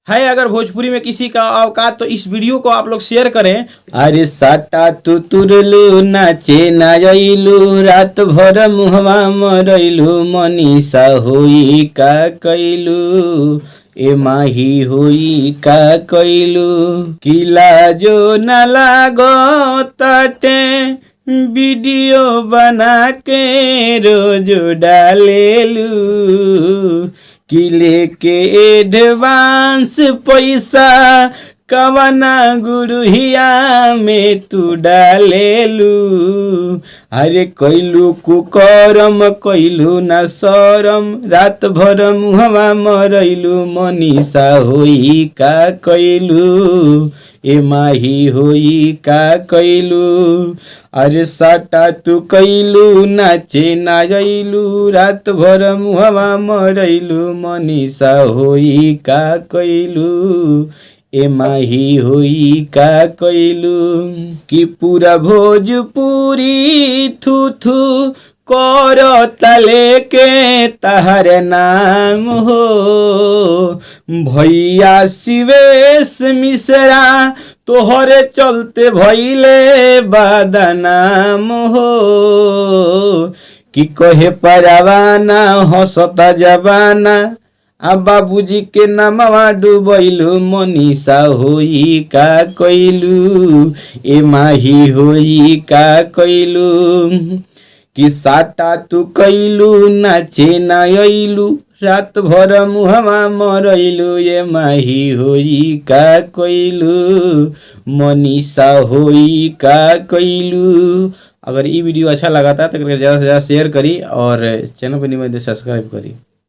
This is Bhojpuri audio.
है अगर भोजपुरी में किसी का औकात तो इस वीडियो को आप लोग शेयर करें। अरे साटा तू तुरलू नाचे ना जाइलू रात भर मुहवा मरैलू मनीषा होई का कैलू ए माही होई का कैलू किला जो न लागो ताटे वीडियो बना के रोज डालेलू कि लेके एडवांस पैसा कवना गुरुहिया में तू डालेलू। अरे कैलू कुकरम कैलू ना शरम रात भर मुहवा मरैलू मनीषा होई का कैलू ए माही होई का कैलू। अरे साटा तू कैलू नाचे ना जाइलू रात भर मुहवा मरैलू मनीषा होई का कैलू ए माही होई का कैलू कि पूरा भोजपुरी थू थू कर तले के तहर नाम हो भैया शिवेश मिश्रा तोहरे चलते भइले बदनाम हो कि कहे परवाना हंसता जबाना आ बाबूजी के नामवा डूबैलू मनीषा होई का कैलू ए माही होई का कैलू कि साटा तू कैलू नाचे ना अइलू रात भर मुहवा मरैलू ए माही होई का कैलू मनीषा होई का कैलू। अगर ये वीडियो अच्छा लगा था तो ज़्यादा से ज़्यादा शेयर करी और चैनल पर नहीं सब्सक्राइब करी।